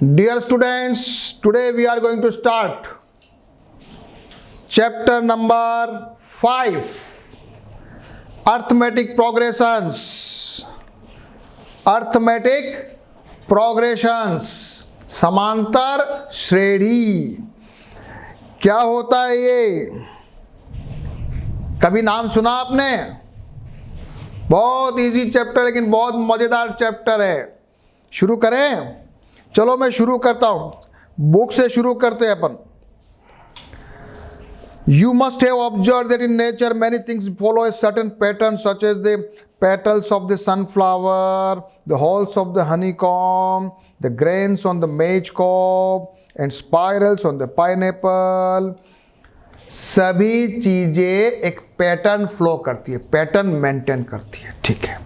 Dear students, today we are going to start chapter number 5, arithmetic progressions. Arithmetic progressions, समांतर श्रेणी. क्या होता है ये? कभी नाम सुना आपने? बहुत इजी चैप्टर, लेकिन बहुत मजेदार चैप्टर है. शुरू करें? चलो मैं शुरू करता हूं. बुक से शुरू करते हैं अपन. You must have observed that in nature many things follow a certain pattern, such as the petals of the sunflower, the holes of the honeycomb, the grains on the maize cob, and spirals on the pineapple. सभी चीजें एक pattern flow करती है, pattern maintain करती है. ठीक है,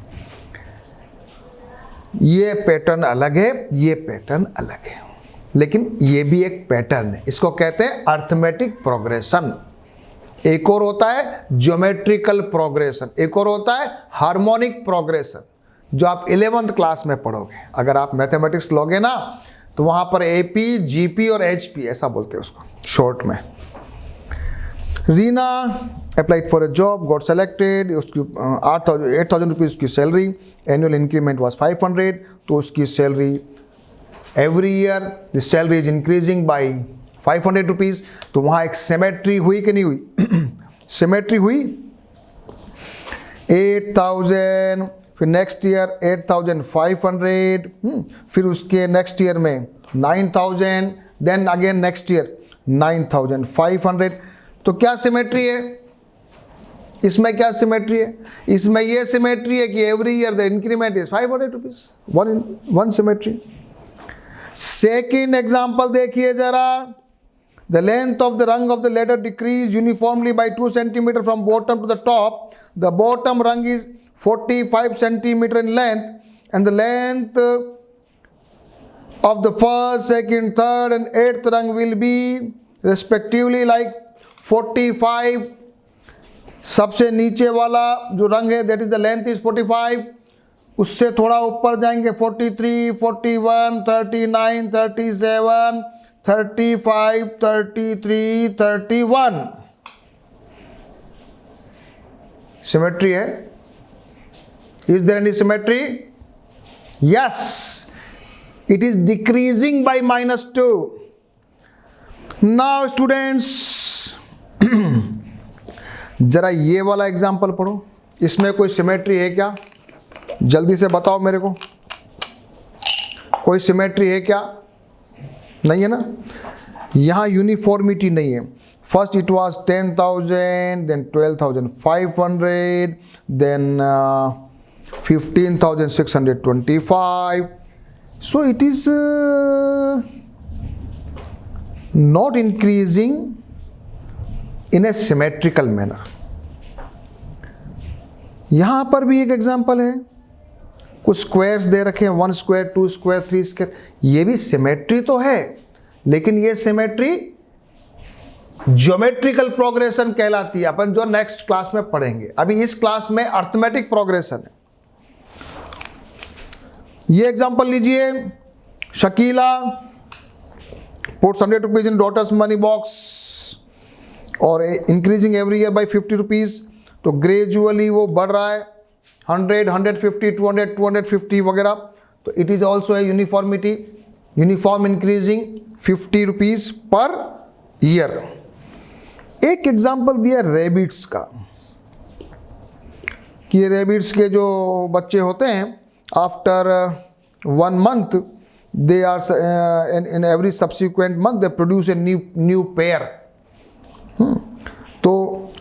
ये पैटर्न अलग है, ये पैटर्न अलग है, लेकिन ये भी एक पैटर्न है. इसको कहते हैं अर्थमेटिक प्रोग्रेशन. एक और होता है ज्योमेट्रिकल प्रोग्रेशन, एक और होता है हार्मोनिक प्रोग्रेशन, जो आप 11th क्लास में पढ़ोगे. अगर आप मैथमेटिक्स लोगे ना, तो वहां पर एपी, जीपी और एचपी ऐसा बोलते हैं उसको शॉर्ट में. Reena applied for a job, got selected. उसकी 8,000 रुपीज़ की सैलरी, एनुअल इंक्रीमेंट वाज 500. तो उसकी salary every year the salary is increasing by 500 rupees. तो वहाँ एक सिमेट्री हुई कि नहीं हुई? सिमेट्री हुई. 8,000, फिर नेक्स्ट ईयर 8,500, फिर उसके नेक्स्ट ईयर में 9,000, देन अगेन नेक्स्ट ईयर 9,500. तो क्या सिमेट्री है इसमें? क्या सिमेट्री है इसमें? ये सिमेट्री है कि every year the increment is 500 rupees. One symmetry. Second example देखिए जरा. The length of the rung of the ladder decreases uniformly by 2 centimetre from bottom to the top. The bottom rung is 45 centimetre in length, and the length of the first, second, third and 8th rung will be respectively like 45. सबसे नीचे वाला जो रंग है, that is the length is 45. उससे थोड़ा ऊपर जाएंगे 43, 41, 39, 37, 35, 33, 31. सिमेट्री है. Is there any symmetry? Yes. It is decreasing by -2. Now students, जरा ये वाला एग्जाम्पल पढ़ो. इसमें कोई सिमेट्री है क्या? जल्दी से बताओ मेरे को. कोई सिमेट्री है क्या? नहीं है ना. यहाँ यूनिफॉर्मिटी नहीं है. First it was 10,000, then 12,500, then 15,625. So it is not increasing in a symmetrical manner. यहां पर भी एक एग्जांपल है. कुछ स्क्वायर्स दे रखे हैं, 1 स्क्वायर, 2 स्क्वायर, 3 स्क्वायर. ये भी सिमेट्री तो है, लेकिन ये सिमेट्री ज्योमेट्रिकल प्रोग्रेशन कहलाती है, अपन जो नेक्स्ट क्लास में पढ़ेंगे. अभी इस क्लास में अर्थमेटिक प्रोग्रेशन है. ये एग्जांपल लीजिए. Shakila puts 100 rupees in daughter's money box और increasing every year by 50 rupees. तो ग्रेजुअली वो बढ़ रहा है. 100, 150, 200, 250 वगैरह. तो it is also a uniformity, uniform increasing 50 rupees per year. एक एग्जाम्पल दिया रेबिट्स का, कि ये रेबिट्स के जो बच्चे होते हैं, after 1 month they are in every subsequent month they produce a new pair. तो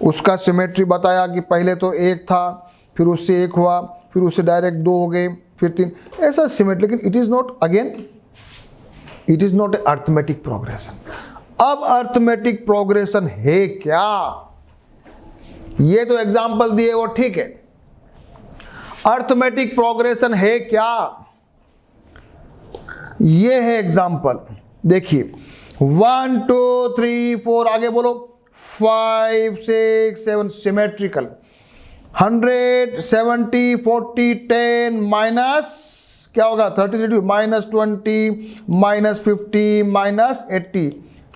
उसका सिमेट्री बताया कि पहले तो 1 था, फिर उससे 1 हुआ, फिर उससे डायरेक्ट 2 हो गए, फिर 3, ऐसा सिमेट्री. लेकिन it is not, again it is not a arithmetic progression. अब अर्थमेटिक प्रोग्रेशन है क्या? ये तो एग्जाम्पल दिए वो ठीक है. अर्थमेटिक प्रोग्रेशन है क्या? ये है एग्जाम्पल. देखिए 1, 2, 3, 4, आगे बोलो. 5, 6, 7 सिमेट्रिकल. 100, 70, 40, 10 माइनस क्या होगा 30 से -20 -50 -80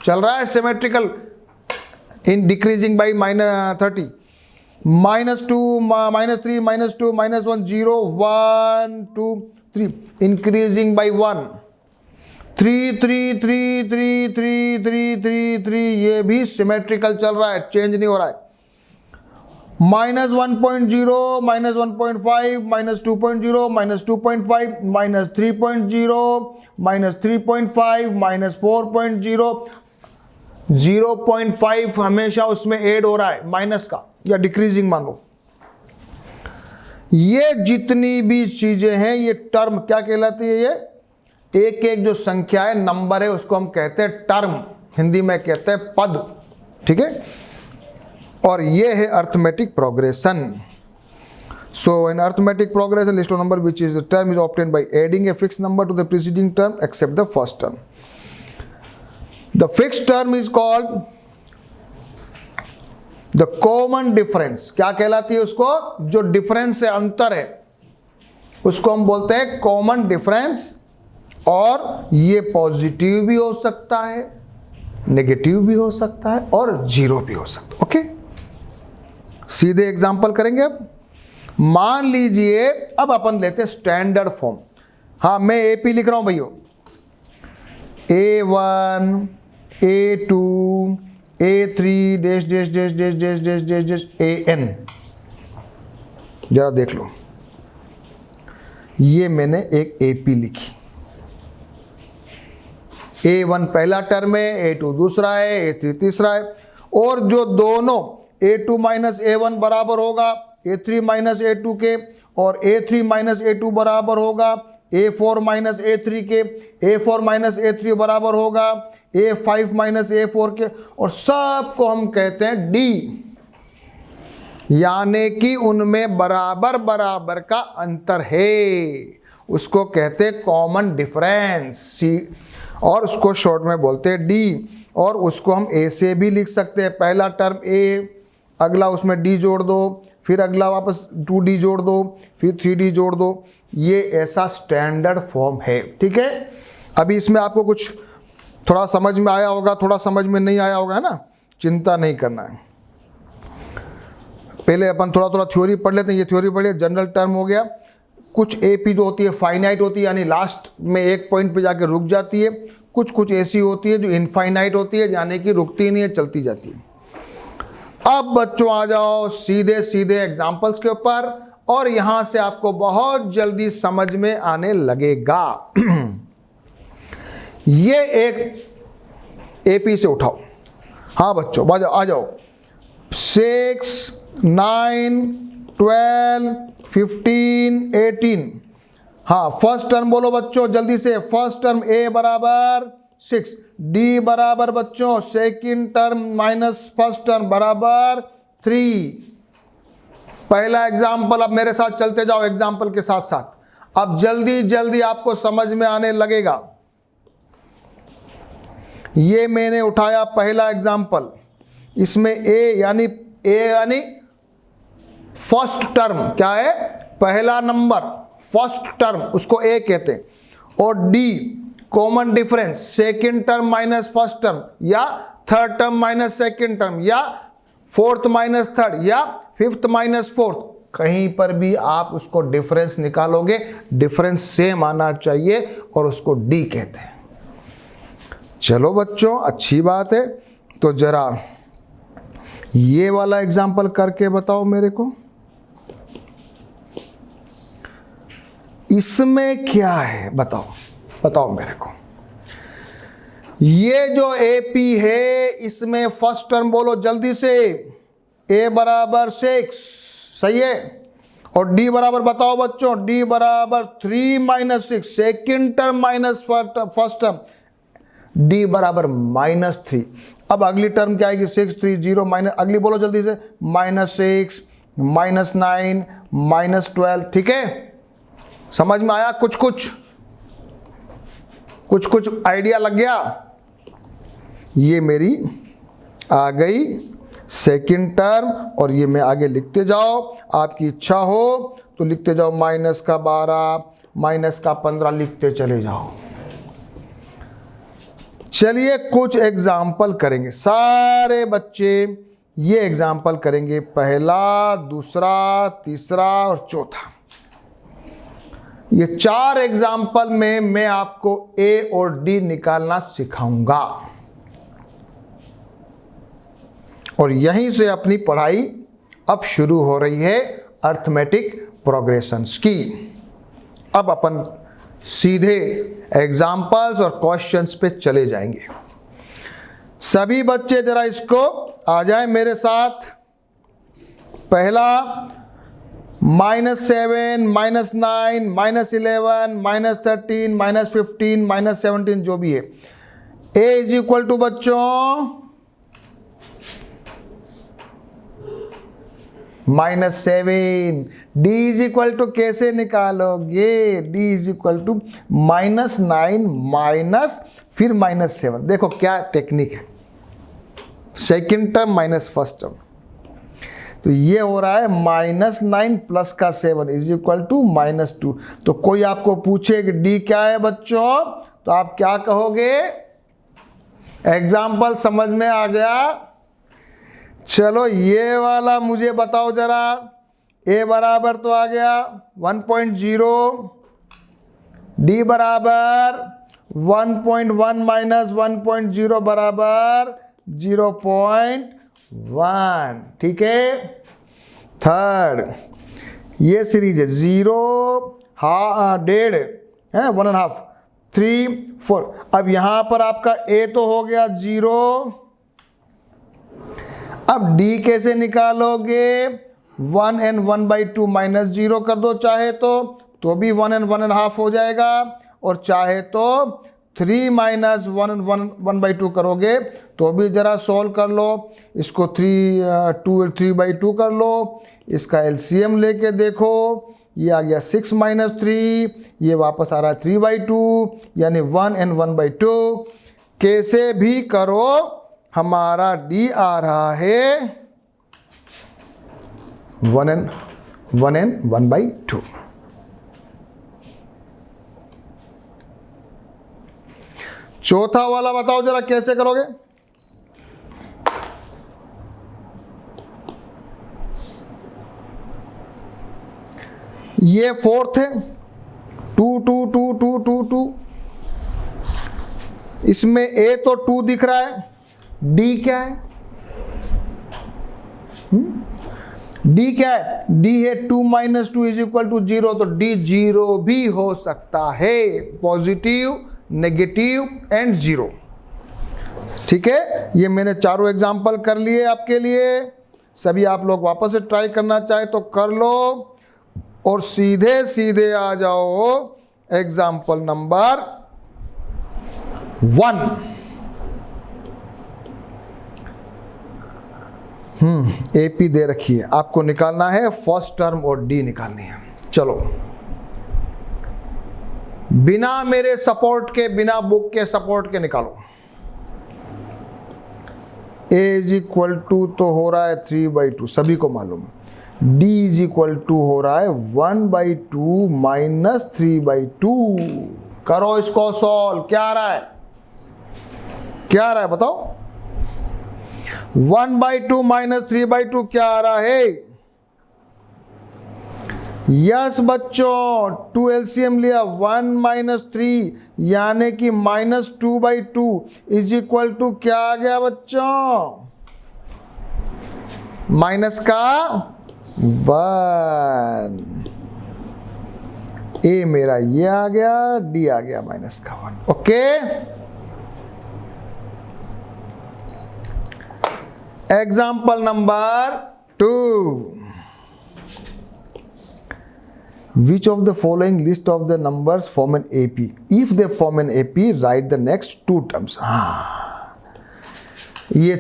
चल रहा है symmetrical in decreasing by -30 -2 -3 -2 -1 0 1 2 3 increasing by 1 3 3 3 3 3 3 3 3 ये भी सिमेट्रिकल चल रहा है, चेंज नहीं हो रहा है। -1.0 -1.5 -2.0 -2.5 -3.0 -3.5 -4.0 0.5 हमेशा उसमें ऐड हो रहा है माइनस का या डिक्रीजिंग मान लो। ये जितनी भी चीजें हैं ये टर्म क्या कहलाती है, ये एक एक जो संख्या है नंबर है उसको हम कहते हैं टर्म, हिंदी में कहते हैं पद, ठीक है। और ये है arithmetic progression. So in arithmetic progression list of number which is term is obtained by adding a fix number to the preceding term except the first term. The fix term is called the common difference. क्या कहलाती है उसको, जो difference है अंतर है उसको हम बोलते हैं कॉमन डिफरेंस। और ये पॉजिटिव भी हो सकता है, नेगेटिव भी हो सकता है और जीरो भी हो सकता है। ओके, सीधे एग्जांपल करेंगे। अब मान लीजिए अब अपन लेते हैं स्टैंडर्ड फॉर्म। हाँ, मैं एपी लिख रहा हूं भैया, A1 A2 A3 dash dash dash dash dash dash dash dash AN। जरा देख लो, ये मैंने एक एपी लिखी। A1 पहला टर्म है, A2 दूसरा है, A3 तीसरा है। और जो दोनों A2 माइनस A1 बराबर होगा A3 माइनस A2 के, और A3 माइनस A2 बराबर होगा A4 माइनस A3 के, A4 माइनस A3 बराबर होगा A5 माइनस A4 के, और सबको हम कहते हैं D, यानी कि उनमें बराबर बराबर का अंतर है, उसको कहते हैं कॉमन डिफरेंस सी, और उसको शॉर्ट में बोलते हैं डी। और उसको हम ए से भी लिख सकते हैं, पहला टर्म ए, अगला उसमें डी जोड़ दो, फिर अगला वापस 2D जोड़ दो, फिर 3D जोड़ दो। ये ऐसा स्टैंडर्ड फॉर्म है, ठीक है। अभी इसमें आपको कुछ थोड़ा समझ में आया होगा, थोड़ा समझ में नहीं आया होगा, है ना, चिंता नहीं करना है। पहले अपन थोड़ा थोड़ा थ्योरी पढ़ लेते हैं। ये थ्योरी पढ़िए, जनरल टर्म हो गया। कुछ एपी जो होती है फाइनाइट होती है, यानी लास्ट में एक पॉइंट पे जाके रुक जाती है। कुछ कुछ ऐसी होती है जो इनफाइनाइट होती है, यानी कि रुकती नहीं है, चलती जाती है। अब बच्चों आ जाओ सीधे सीधे एग्जाम्पल्स के ऊपर, और यहां से आपको बहुत जल्दी समझ में आने लगेगा। ये एक एपी से उठाओ। हाँ बच्चों आ जाओ 6 9 12 15 18। हाँ, फर्स्ट टर्म बोलो बच्चों जल्दी से। फर्स्ट टर्म A बराबर 6, D बराबर बच्चों second term minus first term बराबर 3। पहला एग्जाम्पल, अब मेरे साथ चलते जाओ एग्जाम्पल के साथ साथ, अब जल्दी जल्दी आपको समझ में आने लगेगा। ये मैंने उठाया पहला एग्जाम्पल, इसमें A यानी फर्स्ट टर्म क्या है, पहला नंबर फर्स्ट टर्म, उसको A कहते हैं। और D common difference, second term minus first term, या third term minus second term, या फोर्थ माइनस थर्ड, या फिफ्थ माइनस फोर्थ, कहीं पर भी आप उसको डिफरेंस निकालोगे, डिफरेंस सेम आना चाहिए और उसको D कहते हैं। चलो बच्चों, अच्छी बात है। तो जरा ये वाला एग्जाम्पल करके बताओ मेरे को, इसमें क्या है, बताओ मेरे को। ये जो एपी है इसमें फर्स्ट टर्म बोलो जल्दी से, A बराबर 6, सही है। और D बराबर बताओ बच्चों, D बराबर 3 minus 6, second term minus first term, D बराबर -3। अब अगली टर्म क्या आएगी, 6 3 0 माइनस, अगली बोलो जल्दी से, -6 -9 -12, ठीक है। समझ में आया, कुछ कुछ आइडिया लग गया। ये मेरी आ गई सेकंड टर्म, और ये मैं आगे लिखते जाओ, आपकी इच्छा हो तो लिखते जाओ -12 माइनस का 15 लिखते चले जाओ। चलिए कुछ एग्जाम्पल करेंगे, सारे बच्चे ये एग्जाम्पल करेंगे, पहला, दूसरा, तीसरा और चौथा। ये 4 एग्जाम्पल में मैं आपको ए और डी निकालना सिखाऊंगा और यहीं से अपनी पढ़ाई अब शुरू हो रही है अर्थमेटिक प्रोग्रेशंस की। अब अपन सीधे एग्जाम्पल्स और क्वेश्चंस पे चले जाएंगे। सभी बच्चे जरा इसको आ जाए मेरे साथ। पहला, -7, -9, -11, -13, -15, -17 जो भी है, a इज इक्वल टू बच्चों -7। d इज इक्वल टू कैसे निकालोगे? d is equal to -9 minus फिर -7। देखो क्या टेक्निक है, second term minus first term, तो ये हो रहा है -9 प्लस का 7 इज इक्वल टू -2। तो कोई आपको पूछे कि d क्या है बच्चों, तो आप क्या कहोगे? एग्जाम्पल समझ में आ गया? चलो ये वाला मुझे बताओ जरा। a बराबर तो आ गया 1.0, d बराबर 1.1 माइनस 1.0 बराबर 0.1। ठीक है। थर्ड, ये सीरीज है 0, 1.5 है, 1.5, 3, 4। अब यहां पर आपका a तो हो गया 0। अब d कैसे निकालोगे? 1 and 1/2 माइनस 0 कर दो चाहे तो भी 1 and 1.5 हो जाएगा, और चाहे तो 3 माइनस 1/2 करोगे तो भी जरा सोल्व कर लो। इसको 3/2 कर लो, इसका एलसीएम लेके देखो, ये आ गया 6 माइनस 3, ये वापस आ रहा है 3/2, यानी 1 and 1/2। कैसे भी करो हमारा d आ रहा है 1 and 1/2। चौथा वाला बताओ जरा कैसे करोगे? ये फोर्थ है 2 2 2 2 2 2। इसमें a तो 2 दिख रहा है, d क्या है? d क्या है? d है 2 माइनस 2 इज इक्वल टू 0, तो d 0 भी हो सकता है, पॉजिटिव, नेगेटिव एंड 0। ठीक है, ये मैंने चारों एग्जाम्पल कर लिए आपके लिए। सभी आप लोग वापस से ट्राई करना चाहे तो कर लो, और सीधे सीधे आ जाओ एग्जाम्पल नंबर 1। एपी दे रखी है, आपको निकालना है फर्स्ट टर्म और डी निकालनी है। चलो, बिना मेरे सपोर्ट के, बिना बुक के सपोर्ट के निकालो। a इज इक्वल टू तो हो रहा है 3/2, सभी को मालूम। d इज इक्वल टू हो रहा है 1/2 माइनस 3/2। करो इसको सॉल्व, क्या आ रहा है? क्या आ रहा है बताओ? 1/2 माइनस 3/2 क्या आ रहा है? यस बच्चों, 2 एलसीएम लिया, 1 माइनस 3 यानी कि -2/2 इज इक्वल टू क्या आ गया बच्चों? माइनस का 1। ए मेरा ये आ गया, डी आ गया माइनस का 1। Okay, example number 2। Which of the following list of the numbers form an AP? If they form an AP, write the next 2 terms. ये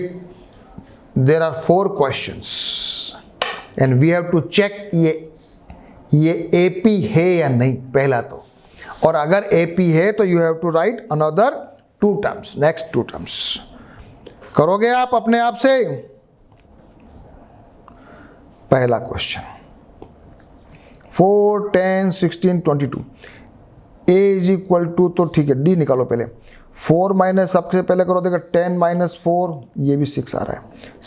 there are 4 questions and we have to check ये AP है या नहीं पहला तो, और अगर AP है तो you have to write another 2 terms, next 2 terms। करोगे आप अपने आप से? पहला question 4, 10, 16, 22। a is equal to, तो ठीक है d निकालो पहले, 4 माइनस, सबसे पहले करो देखो 10 माइनस 4, ये भी 6 आ रहा है,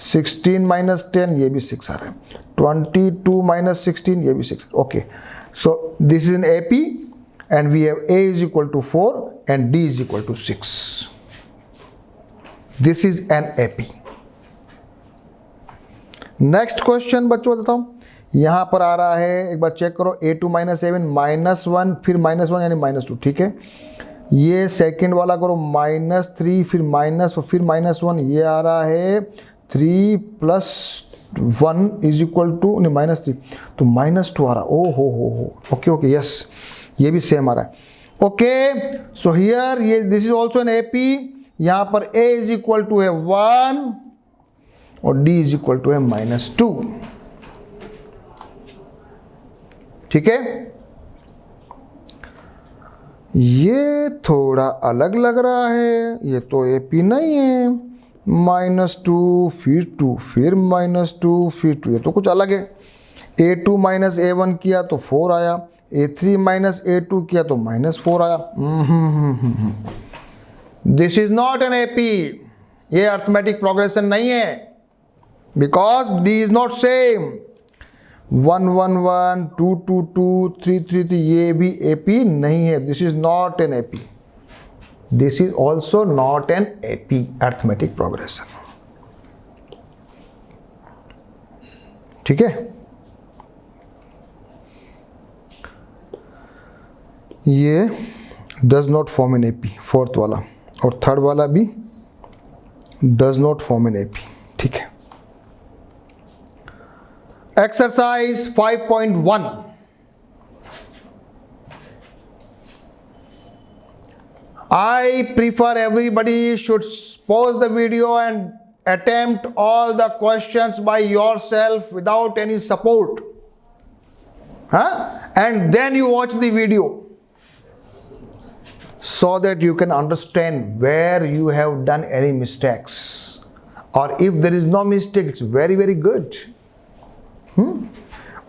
16 माइनस 10, ये भी 6 आ रहा है, 22 माइनस 16, ये भी 6, okay. So this is an AP and we have a is equal to 4 and d is equal to 6. This is an AP. Next question बच्चों देता हूं, यहां पर आ रहा है, एक बार चेक करो, a2 माइनस 7 माइनस 1 फिर माइनस 1 यानी माइनस 2, ठीक है। ये सेकंड वाला करो -3 फिर माइनस और फिर -1, ये आ रहा है 3 प्लस 1 इज इक्वल टू, नहीं -3 तो -2 आ रहा, ओ हो, ओके ओके, यस, ये भी सेम आ रहा है, ओके। सो हियर ये this is also an AP, यहां पर a इज इक्वल टू है 1 और d इज इक्वल टू है -2, ठीक है। ये थोड़ा अलग लग रहा है, ये तो AP नहीं है, -2 फिर 2 फिर -2 फिर 2, ये तो कुछ अलग है। a2 माइनस a1 किया तो 4 आया, a3 माइनस a2 किया तो -4 आया। This is not an AP, ये अर्थमेटिक प्रोग्रेशन नहीं है, because d is not same. 1 1 1 2 2 2 3 3 3, ये भी AP नहीं है, this is not an AP, this is also not an AP arithmetic progression, ठीक है। ये does not form an AP, fourth वाला, और थर्ड वाला भी does not form an AP, ठीक है। Exercise 5.1. I prefer everybody should pause the video and attempt all the questions by yourself without any support. And then you watch the video so that you can understand where you have done any mistakes. Or if there is no mistake, it's very, very good.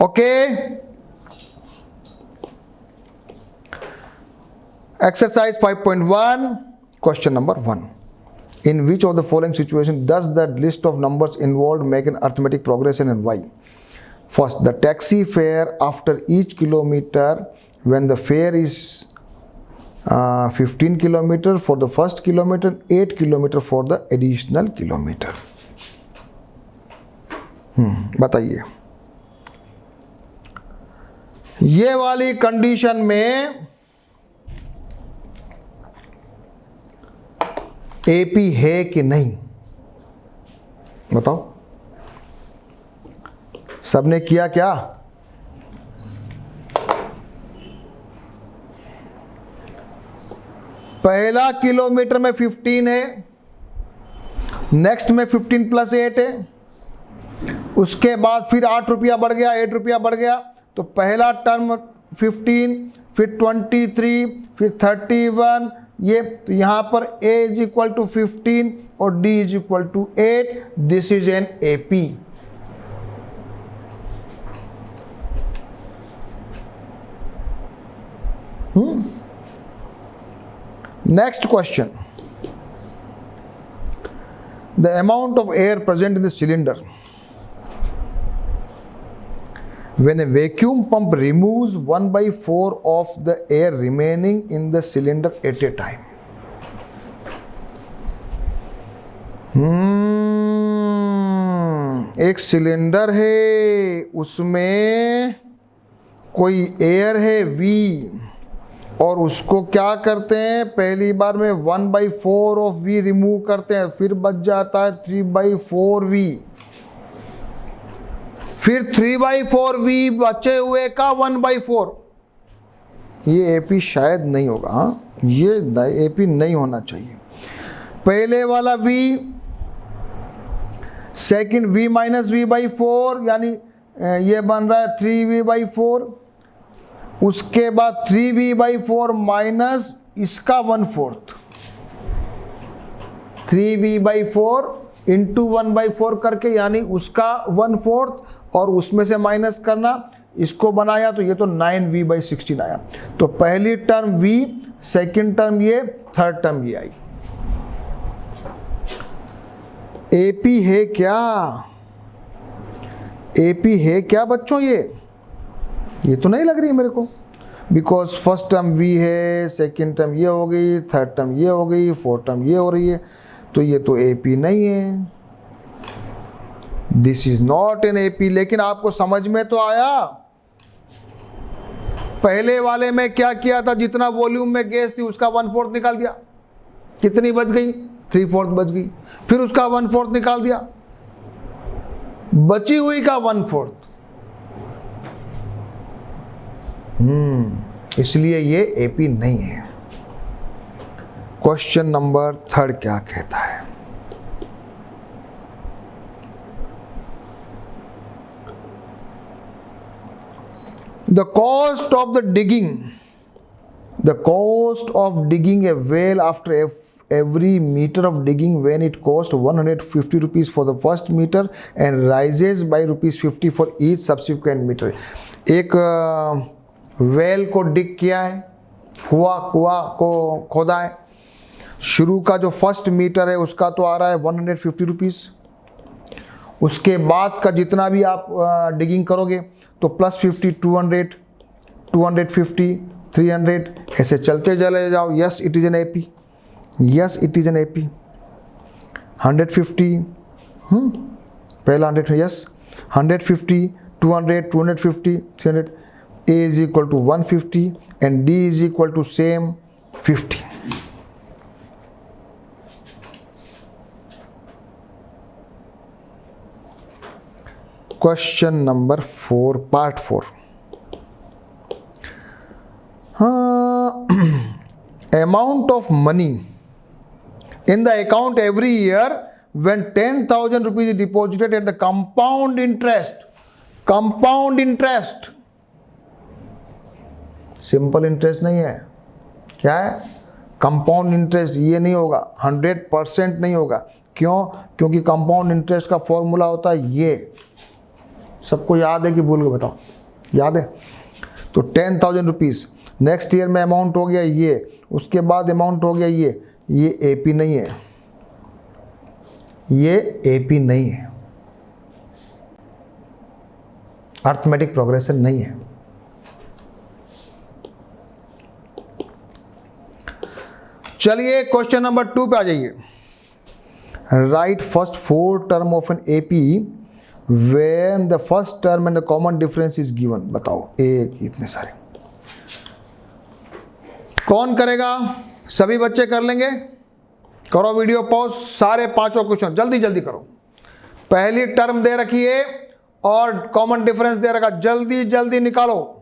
Okay. Exercise 5.1, question number 1. In which of the following situation does the list of numbers involved make an arithmetic progression and why? First, the taxi fare after each kilometer when the fare is 15 kilometer for the first kilometer, 8 kilometer for the additional kilometer. बताइए, ये वाली condition में AP है कि नहीं, बताओ। सबने किया क्या? पहला किलोमीटर में 15 है, नेक्स्ट में 15 प्लस 8 है, उसके बाद फिर 8 रुपया बढ़ गया, 8 रुपया बढ़ गया, तो पहला टर्म 15, फिर 23, फिर 31, ये तो यहाँ पर a इज इक्वल टू 15 और d is equal to 8, this is an AP। Next question. The amount of air present in the cylinder when a vacuum pump removes 1/4 of the air remaining in the cylinder at a time. एक cylinder है, उसमें कोई air है V, और उसको क्या करते हैं, पहली बार में 1/4 ऑफ V रिमूव करते हैं, फिर बच जाता है 3/4V, फिर 3/4V बचे हुए का 1/4। ये AP शायद नहीं होगा, हाँ, ये AP नहीं होना चाहिए। पहले वाला V, second V minus V/4, यानी ये बन रहा है 3V/4, उसके बाद 3V/4 माइनस इसका 1/4, 3V/4 इंटू 1/4 करके, यानी उसका 1/4 और उसमें से माइनस करना, इसको बनाया तो ये तो 9v/16 आया। तो पहली टर्म v, सेकंड टर्म ये, थर्ड टर्म ये आई। एपी है क्या? एपी है क्या बच्चों? ये तो नहीं लग रही है मेरे को, बिकॉज फर्स्ट टर्म v है, सेकंड टर्म ये हो गई, थर्ड टर्म ये हो गई, फोर्थ टर्म ये हो रही है, तो ये तो एपी नहीं है। This is not an AP. लेकिन आपको समझ में तो आया, पहले वाले में क्या किया था, जितना वॉल्यूम में गैस थी उसका 1/4 निकाल दिया, कितनी बच गई? 3/4 बच गई। फिर उसका 1/4 निकाल दिया, बची हुई का 1/4। इसलिए ये एपी नहीं है। क्वेश्चन नंबर 3 क्या कहता है? The cost of digging a well after every meter of digging, when it cost 150 rupees for the first meter and rises by ₹50 for each subsequent meter। एक वेल को डिग किया है, कुआं को खोदा है, शुरू का जो फर्स्ट मीटर है उसका तो आ रहा है 150 रुपीज़, उसके बाद का जितना भी आप डिगिंग करोगे तो +50, 200, 250, 300, ऐसे चलते चले जाओ। Yes it is an AP, yes it is an AP. 150, पहला 100, yes 150, 200, 250, 300। A is equal to 150 and D is equal to same 50। Question number 4, part 4। Amount of money in the account every year when 10,000 rupees is deposited at the compound interest। compound interest, simple interest नहीं है। क्या है? Compound interest. ये नहीं होगा, 100% नहीं होगा। क्यों? क्योंकि कंपाउंड इंटरेस्ट का फॉर्मूला होता है ये। सबको याद है कि भूल के बताओ? याद है? तो 10,000 रुपीज़, नेक्स्ट ईयर में अमाउंट हो गया ये, उसके बाद अमाउंट हो गया ये एपी नहीं है, ये एपी नहीं है, अर्थमेटिक प्रोग्रेशन नहीं है। चलिए क्वेश्चन नंबर 2 पे आ जाइए। Right first 4 term of an AP when the first term and the common difference is given. बताओ, एक इतने सारे कौन करेगा? सभी बच्चे कर लेंगे? करो वीडियो पॉज, सारे 5 क्वेश्चन जल्दी जल्दी करो। पहली टर्म दे रखी है और कॉमन डिफरेंस दे रखा, जल्दी जल्दी निकालो।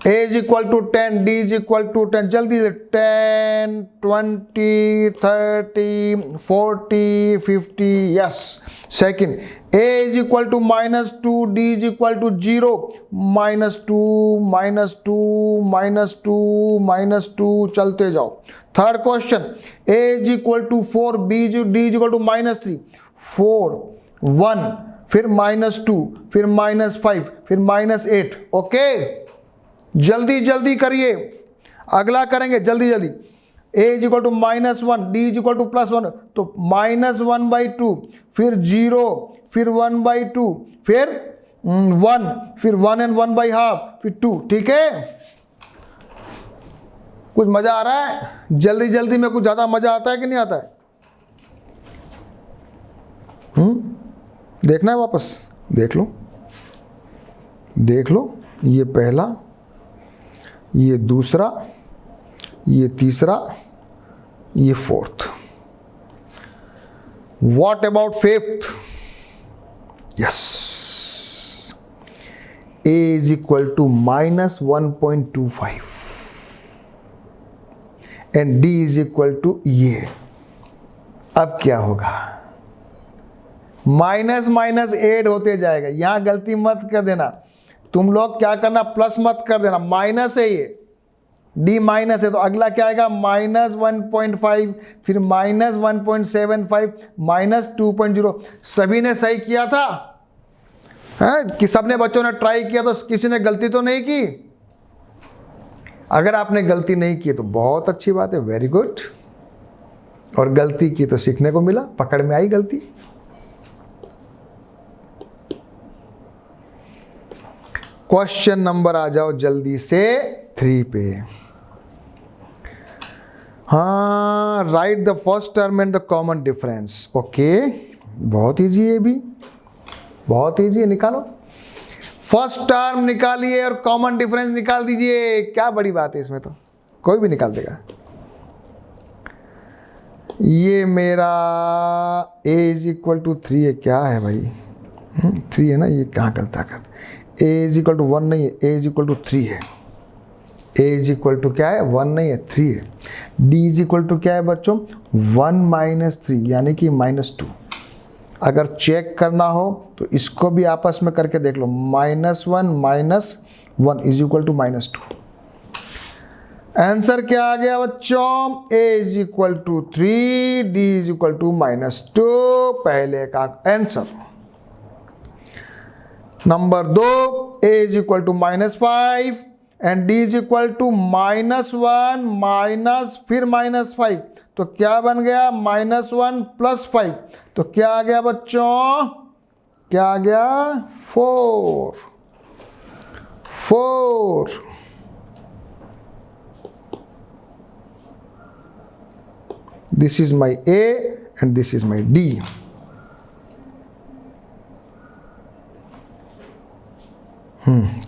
A is equal to 10, D is equal to 10, जल्दी से 10, 20, 30, 40, 50, yes। Second, A is equal to -2, D is equal to 0, -2, -2, -2, -2, चलते जाओ। Third question, A is equal to 4, D is equal to -3, 4, 1, फिर -2, फिर -5, फिर -8, ओके। जल्दी जल्दी करिए, अगला करेंगे जल्दी जल्दी। A is equal to -1, D is equal to +1, तो -1/2, फिर 0, फिर 1/2, फिर 1, फिर 1 and 1/2, फिर 2। ठीक है? कुछ मजा आ रहा है? जल्दी जल्दी में कुछ ज्यादा मजा आता है कि नहीं आता है? देखना है वापस? देख लो, देख लो। ये पहला, ये दूसरा, ये तीसरा, ये fourth. What about fifth? Yes, A is equal to -1.25 and D is equal to ये। अब क्या होगा? माइनस माइनस ऐड होते जाएगा। यहां गलती मत कर देना तुम लोग, क्या करना, प्लस मत कर देना, माइनस है ये, डी माइनस है तो अगला क्या आएगा -1.5, फिर -1.75, -2.0। सभी ने सही किया था है कि सबने बच्चों ने ट्राई किया, तो किसी ने गलती तो नहीं की। अगर आपने गलती नहीं की तो बहुत अच्छी बात है, वेरी गुड। और गलती की तो सीखने को मिला, पकड़ में आई गलती। क्वेश्चन नंबर आ जाओ जल्दी से 3 पे। हाँ, right the first term and the common difference. Okay, बहुत इजी है, भी बहुत इजी है, निकालो। फर्स्ट टर्म निकालिए और कॉमन डिफरेंस निकाल दीजिए, क्या बड़ी बात है इसमें, तो कोई भी निकाल देगा। ये मेरा a इज इक्वल टू 3 है, क्या है भाई 3 है ना, ये कहाँ गलता कर, a इज इक्वल टू 1 नहीं है, a इज इक्वल टू 3 है। a इज इक्वल टू क्या है 1 नहीं है 3 है। d इज इक्वल टू क्या है बच्चों 1 - 3 यानी कि -2। अगर चेक करना हो तो इसको भी आपस में करके देख लो, -1 - 1 इज इक्वल टू -2। आंसर क्या आ गया बच्चों, a is equal to 3, d is equal to -2, पहले का answer. Number 2, a is equal to -5 and d is equal to -1 minus फिर -5, तो क्या बन गया -1 + 5, तो क्या आ गया बच्चों, क्या आ गया 4। This is my A and this is my D.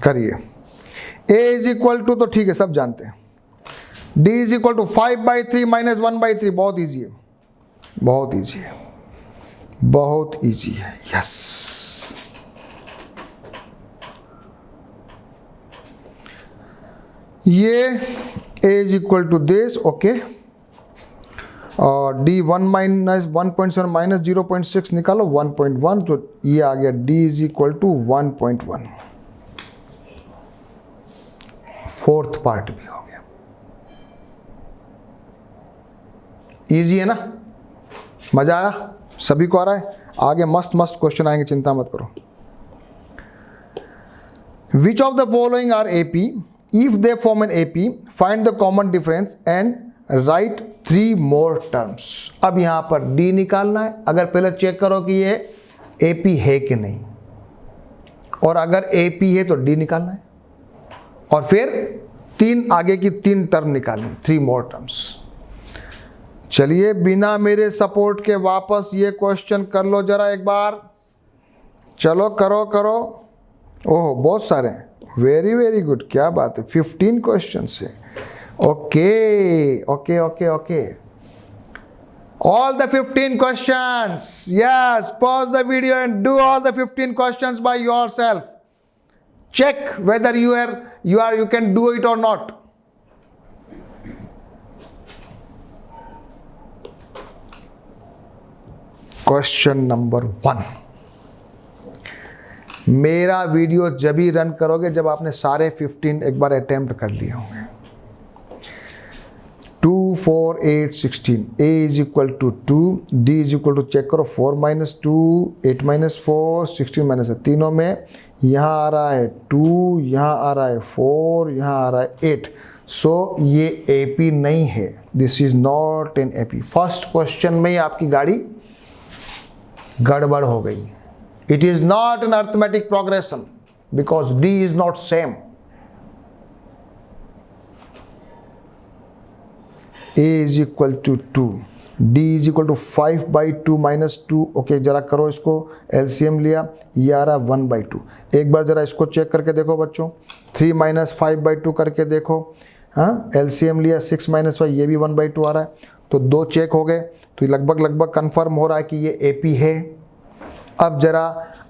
करिए। A इज इक्वल टू तो ठीक है, सब जानते हैं। D इज इक्वल टू 5/3 - 1/3, बहुत इजी है, बहुत इजी है, बहुत इजी है, यस। ये A is equal to this, okay, और d 1 - 1.7 - 0.6 निकालो 1.1, तो ये आ गया d is equal to 1.1। Fourth part भी हो गया, इजी है ना, मजा आया, सभी को आ रहा है। आगे मस्त मस्त क्वेश्चन आएंगे, चिंता मत करो। Which of the following are AP? If they form an AP, find the common difference and write 3 more terms. अब यहां पर D निकालना है। अगर पहले चेक करो कि ये AP है कि नहीं, और अगर AP है तो D निकालना है, और फिर 3 आगे की 3 टर्म निकालनी, 3 more टर्म्स। चलिए, बिना मेरे सपोर्ट के वापस ये क्वेश्चन कर लो जरा एक बार, चलो करो करो। ओह, बहुत सारे हैं, वेरी वेरी गुड, क्या बात है, 15 क्वेश्चन है। Okay. All the 15 questions. Yes, pause the video and do all the 15 questions by yourself. Check whether you can do it or not. Question number 1. मेरा वीडियो जब ही रन करोगे जब आपने सारे 15 एक बार अटेम्प्ट कर लिए होंगे। 2, 4, 8, 16, a is equal to 2, d is equal to, check करो, 4 - 2, 8 - 4, 16 - तीनों में यहाँ आ रहा है 2, यहाँ आ रहा है 4, यहाँ आ रहा है 8। सो ये AP नहीं है, this is not an AP। First question में ही आपकी गाड़ी गड़बड़ हो गई। It is not an arithmetic progression because D is not same. A is equal to 2, D is equal to 5/2 - 2। Okay, जरा करो इसको, LCM लिया, ये आ रहा 1/2। एक बार जरा इसको चेक करके देखो बच्चों, 3 - 5/2 करके देखो। हाँ, LCM लिया, 6 - 5, ये भी 1/2 आ रहा है, तो 2 चेक हो गए, तो लगभग कंफर्म हो रहा है कि ये AP है। अब जरा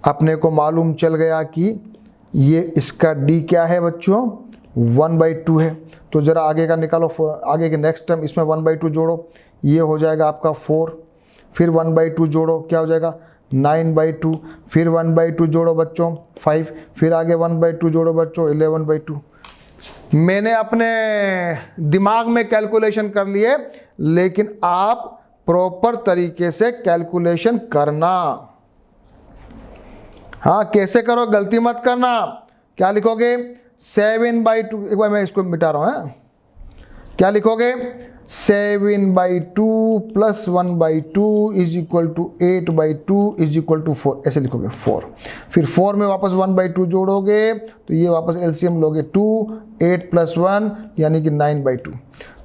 अपने को मालूम चल गया कि ये इसका D क्या है बच्चों, 1/2 है। तो जरा आगे का निकालो, आगे के नेक्स्ट टर्म, इसमें 1/2 जोड़ो, ये हो जाएगा आपका 4, फिर 1/2 जोड़ो, क्या हो जाएगा 9/2, फिर 1/2 जोड़ो बच्चों 5, फिर आगे 1/2 जोड़ो बच्चों 11/2, मैंने अपने दिमाग में कैलकुलेशन कर लिए, लेकिन आप प्रॉपर तरीके से कैलकुलेशन करना। हाँ, कैसे करो, गलती मत करना। क्या लिखोगे? 7/2, एक बार मैं इसको मिटा रहा हूँ। क्या लिखोगे? 7/2 + 1/2 is equal to 8/2 is equal to 4, ऐसे लिखोगे 4। फिर 4 में वापस 1/2 जोड़ोगे तो ये वापस एलसीएम लोगे 2, 8 + 1 यानी कि 9/2।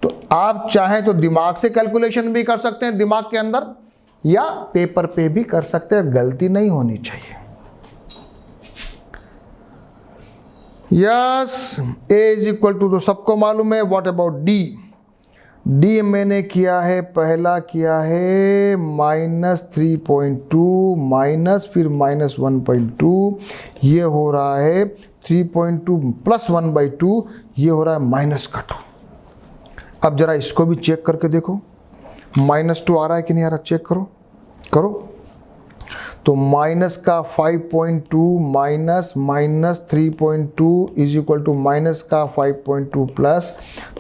तो आप चाहें तो दिमाग से कैलकुलेशन भी कर सकते हैं दिमाग के अंदर, या पेपर पे भी कर सकते हैं, गलती नहीं होनी चाहिए। Yes, A is equal to, तो सबको मालूम है। What about D? डी मैंने किया है, पहला किया है -3.2 माइनस फिर -1.2, ये हो रहा है 3.2 + 1/2, ये हो रहा है -2। अब जरा इसको भी चेक करके देखो, -2 आ रहा है कि नहीं आ रहा, चेक करो करो। तो माइनस का 5.2 minus -3.2 is equal to minus का 5.2 प्लस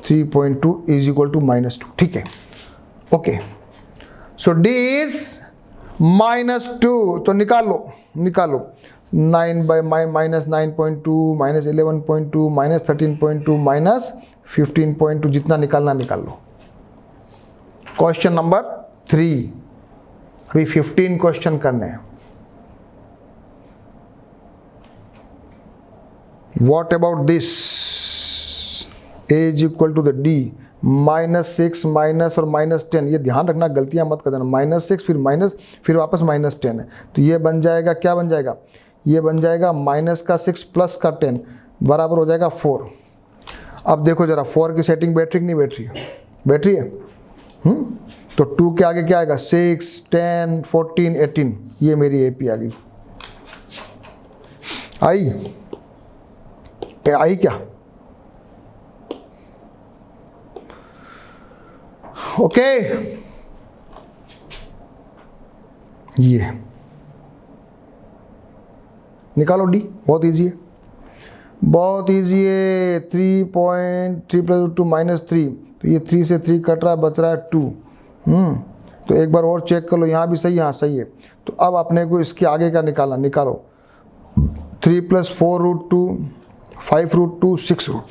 3.2 इज इक्वल टू -2। ठीक है, ओके। सो डी इज -2, तो निकालो 9/-9.2 -11.2 -13.2 -15.2, जितना निकालना निकाल लो। क्वेश्चन नंबर 3, अभी 15 क्वेश्चन करने हैं। What about this? A is equal to the D, -6 minus और -10, ये ध्यान रखना, गलतियां मत कर देना। -6 फिर माइनस फिर वापस -10 है, तो ये बन जाएगा, क्या बन जाएगा? ये बन जाएगा -6 प्लस का 10 बराबर हो जाएगा 4। अब देखो जरा 4 की सेटिंग बैठ रही कि नहीं बैठ रही है? बैठ रही है। तो 2 के आगे क्या आएगा? 6, 10, 14, 18, ये मेरी एपी आ गई। आई क्या? ओके, ये निकालो डी, बहुत इजी है, बहुत इजी है। 3.3 + 2 -3, तो ये 3 से 3 कट रहा है, बच रहा है 2। तो एक बार और चेक कर लो, यहाँ भी सही, यहाँ सही है। तो अब अपने को इसके आगे का निकालना, निकालो। 3 + 4√2, 5√2, 6√2,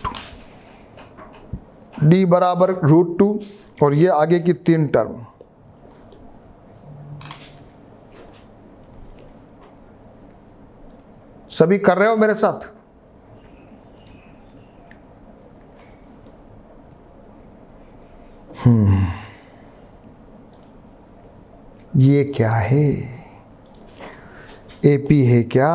डी बराबर √2, और ये आगे की 3 टर्म। सभी कर रहे हो मेरे साथ? ये क्या है? एपी है क्या?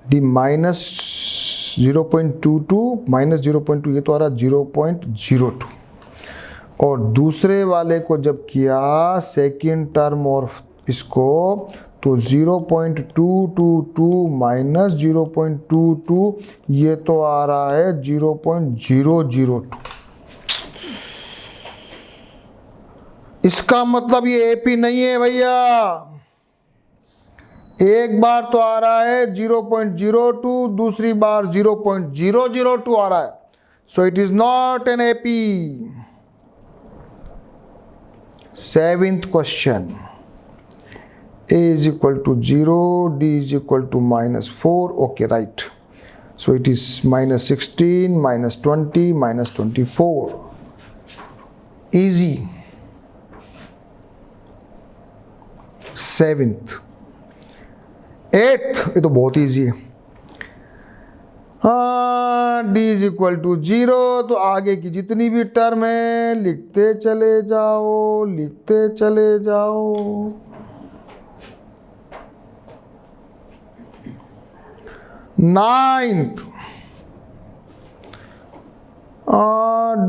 डी -0.22 -0.2, ये तो आ रहा 0.02। और दूसरे वाले को जब किया सेकेंड टर्म और इसको, तो 0.222 -0.22, ये तो आ रहा है 0.002। इसका मतलब ये एपी नहीं है भैया। एक बार तो आ रहा है 0.02, दूसरी बार 0.002 आ रहा है, सो it is not an AP. 7th question, A is equal to 0, D is equal to -4, okay, right. So it is -16, -20, -24. Easy. 7th, 8th, ये तो बहुत ईजी है। D इज इक्वल टू 0, तो आगे की जितनी भी टर्म है लिखते चले जाओ, लिखते चले जाओ। 9th,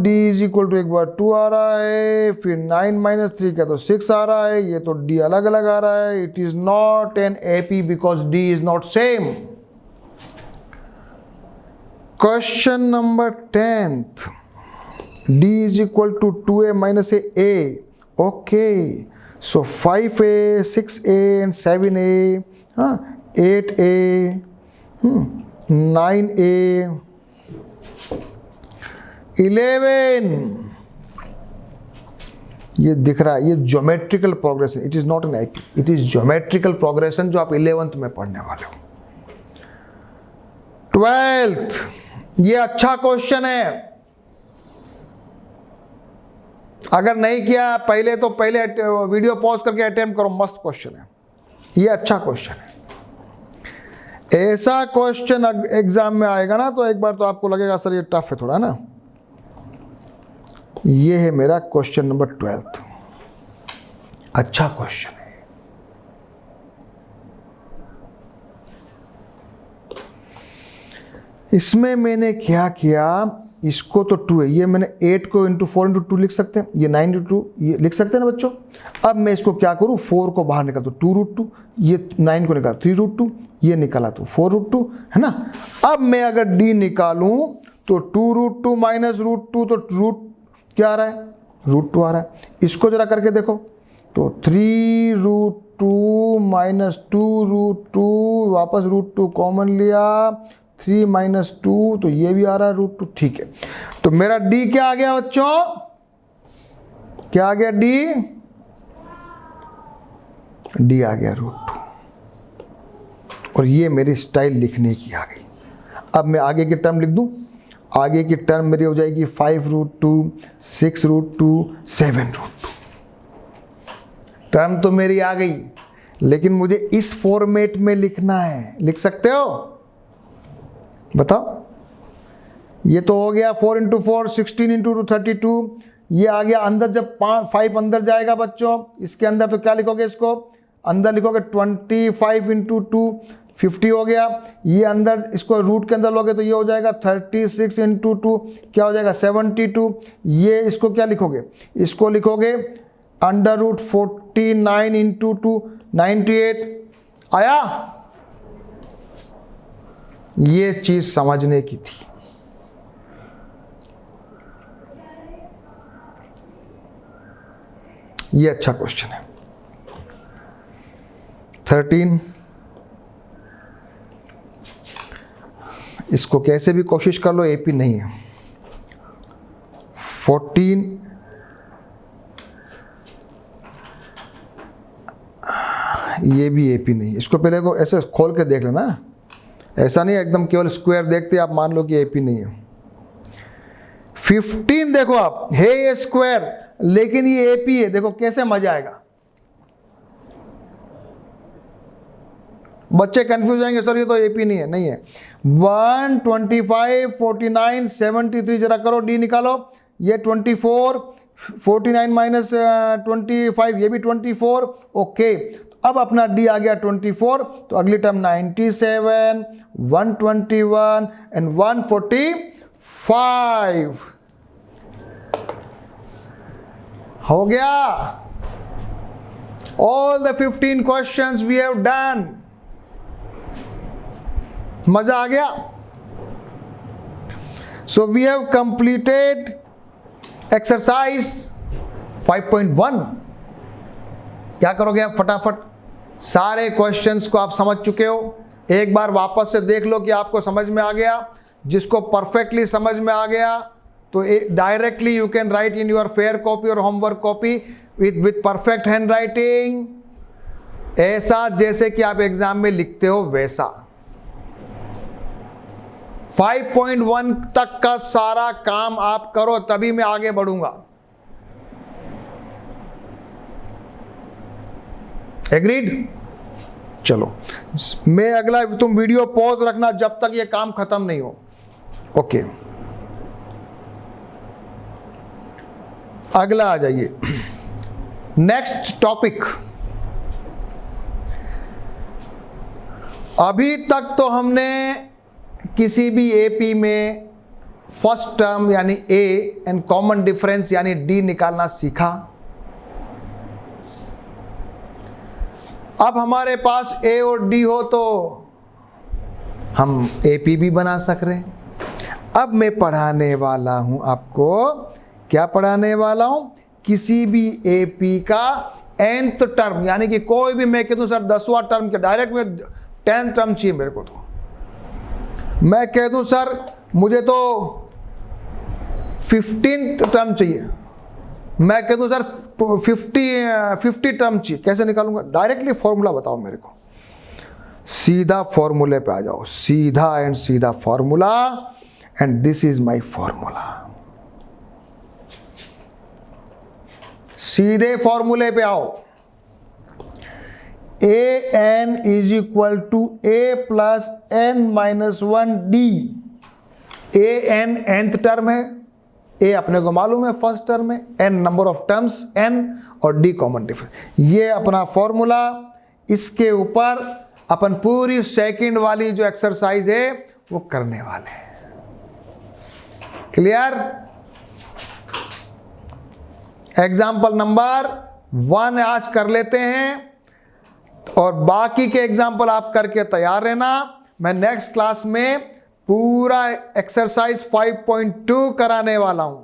D is equal to, एक बार 2 आ रहा है, फिर 9 - 3 का तो 6 आ रहा है, ये तो D अलग अलग आ रहा है। It is not an AP because D is not same. Question number 10th, D is equal to 2A - A, okay. So 5A, 6A and 7A, 8A, 9A, 11, ये दिख रहा है, ये geometrical progression, it is not N IP, it is geometrical progression जो आप 11th में पढ़ने वाले हो। 12th, ये अच्छा क्वेश्चन है, अगर नहीं किया पहले तो पहले वीडियो पॉज करके अटेम्प्ट करो, मस्त क्वेश्चन है, ये अच्छा क्वेश्चन है। ऐसा क्वेश्चन एग्जाम में आएगा ना तो एक बार तो आपको लगेगा सर ये टफ है थोड़ा ना। ये है मेरा क्वेश्चन नंबर 12th, अच्छा क्वेश्चन है। इसमें मैंने क्या किया, इसको तो 2 है, ये मैंने 8 को इंटू 4 इंटू 2 लिख सकते हैं, ये 9 इंटू 2 ये लिख सकते हैं ना बच्चों। अब मैं इसको क्या करूँ, 4 को बाहर निकाल दूँ 2√2, ये 9 को निकाल 3√2, ये निकाला तो 4√2 है ना। अब मैं अगर d निकालूं तो 2√2 माइनस √2 तो रूट क्या आ रहा है, √2 आ रहा है। इसको जरा करके देखो तो 3√2 माइनस 2√2, वापस √2 कॉमन लिया, 3 माइनस 2 तो ये भी आ रहा है √2, ठीक है। तो मेरा d क्या आ गया बच्चों, क्या आ गया, d आ गया √2, और ये मेरी स्टाइल लिखने की आ गई। अब मैं आगे की टर्म लिख दूं, आगे की टर्म मेरी हो जाएगी 5√2, 6√2, 7√2। टर्म तो मेरी आ गई, लेकिन मुझे इस फॉर्मेट में लिखना है, लिख सकते हो, बताओ। ये तो हो गया 4 इंटू 4 16 इंटू 32, ये आ गया अंदर, जब 5 अंदर जाएगा बच्चों इसके अंदर तो क्या लिखोगे, इसको अंदर लिखोगे 25 इंटू 2 50 हो गया, ये अंदर इसको रूट के अंदर लोगे तो ये हो जाएगा 36 इंटू 2 क्या हो जाएगा 72, ये इसको क्या लिखोगे, इसको लिखोगे √49 इंटू 2 98 आया। ये चीज समझने की थी। ये अच्छा क्वेश्चन है। 13, इसको कैसे भी कोशिश कर लो, एपी नहीं है। 14, ये भी एपी नहीं है। इसको पहले को ऐसे खोल के देख लेना, ऐसा नहीं एकदम केवल स्क्वायर देखते आप मान लो कि एपी नहीं है। 15 देखो आप, है ये स्क्वायर लेकिन ये एपी है, देखो कैसे मजा आएगा। बच्चे कंफ्यूज जाएंगे सर ये तो एपी नहीं है, नहीं है। 125 49 73 जरा करो, डी निकालो, ये 24 49 माइनस 25 ये भी 24, ओके। अब अपना डी आ गया 24, तो अगली टर्म 97 121 एंड 145 हो गया। All the 15 questions we have done. मजा आ गया। So we have completed exercise 5.1। क्या करोगे आप, फटाफट सारे क्वेश्चंस को आप समझ चुके हो। एक बार वापस से देख लो कि आपको समझ में आ गया। जिसको परफेक्टली समझ में आ गया तो directly you can write in your fair copy और homework copy with perfect handwriting, ऐसा जैसे कि आप एग्जाम में लिखते हो वैसा। 5.1 तक का सारा काम आप करो, तभी मैं आगे बढ़ूंगा। एग्रीड? चलो, मैं अगला, तुम वीडियो पॉज रखना जब तक ये काम खत्म नहीं हो। ओके, अगला आ जाइए, नेक्स्ट टॉपिक। अभी तक तो हमने किसी भी एपी में फर्स्ट टर्म यानी ए एंड कॉमन डिफरेंस यानी डी निकालना सीखा। अब हमारे पास ए और डी हो तो हम एपी भी बना सक रहे हैं। अब मैं पढ़ाने वाला हूं आपको, क्या पढ़ाने वाला हूं, किसी भी एपी का nth टर्म, यानी कि कोई भी, मैं कह दूं सर 10वां टर्म के डायरेक्ट में 10th टर्म चाहिए मेरे को, तो मैं कह दूं सर मुझे तो 15th टर्म चाहिए, मैं कह दूं सर 50 टर्म चाहिए, कैसे निकालूंगा? डायरेक्टली फॉर्मूला बताओ मेरे को, सीधा फॉर्मूले पे आ जाओ, सीधा एंड सीधा formula, and this is my formula. सीधे फॉर्मूले पे आओ, a n is equal to a plus n minus 1 d. A n nth term है, ए अपने को मालूम है फर्स्ट टर्म है, n number of terms n, और डी कॉमन डिफरेंस। ये अपना फॉर्मूला, इसके ऊपर अपन पूरी सेकंड वाली जो एक्सरसाइज है वो करने वाले हैं। क्लियर? एग्जाम्पल नंबर 1 आज कर लेते हैं, और बाकी के एग्जाम्पल आप करके तैयार रहना। मैं नेक्स्ट क्लास में पूरा एक्सरसाइज 5.2 कराने वाला हूं।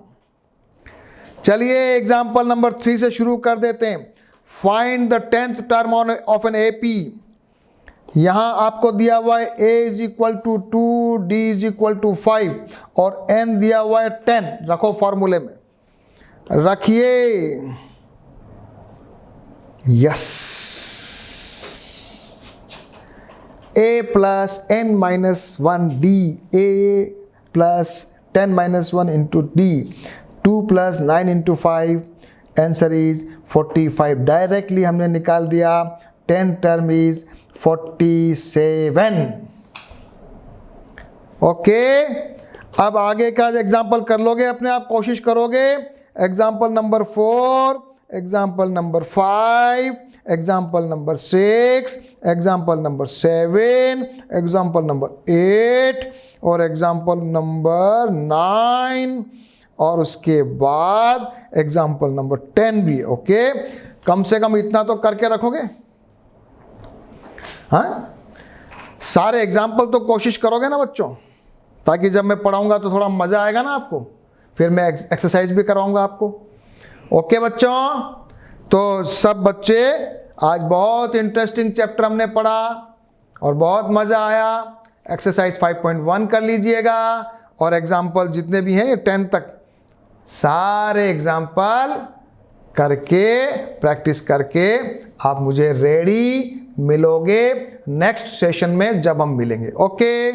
चलिए एग्जाम्पल नंबर 3 से शुरू कर देते हैं। Find the 10th term of an AP. यहां आपको दिया हुआ है a is equal to 2, d is equal to 5 और n दिया हुआ है 10। रखो फॉर्मूले में, रखिए, yes. a plus n minus 1 d, a plus 10 minus 1 into d, 2 plus 9 into 5, answer is 45। Directly हमने निकाल दिया, 10 टर्म इज 47। ओके, अब आगे का एग्जाम्पल कर लोगे अपने आप, कोशिश करोगे। Example number 4, example number 5, example number 6, example number 7, example number 8 और एग्जाम्पल नंबर 9, और उसके बाद एग्जाम्पल नंबर 10 भी। ओके, कम से कम इतना तो करके रखोगे। हाँ, सारे एग्जाम्पल तो कोशिश करोगे ना बच्चों, ताकि जब मैं पढ़ाऊंगा तो थोड़ा मज़ा आएगा ना आपको, फिर मैं एक्सरसाइज भी कराऊंगा आपको। ओके बच्चों, तो सब बच्चे, आज बहुत इंटरेस्टिंग चैप्टर हमने पढ़ा और बहुत मज़ा आया। एक्सरसाइज 5.1 कर लीजिएगा, और एग्जाम्पल जितने भी हैं 10 तक सारे एग्जाम्पल करके, प्रैक्टिस करके आप मुझे रेडी मिलोगे नेक्स्ट सेशन में जब हम मिलेंगे। ओके।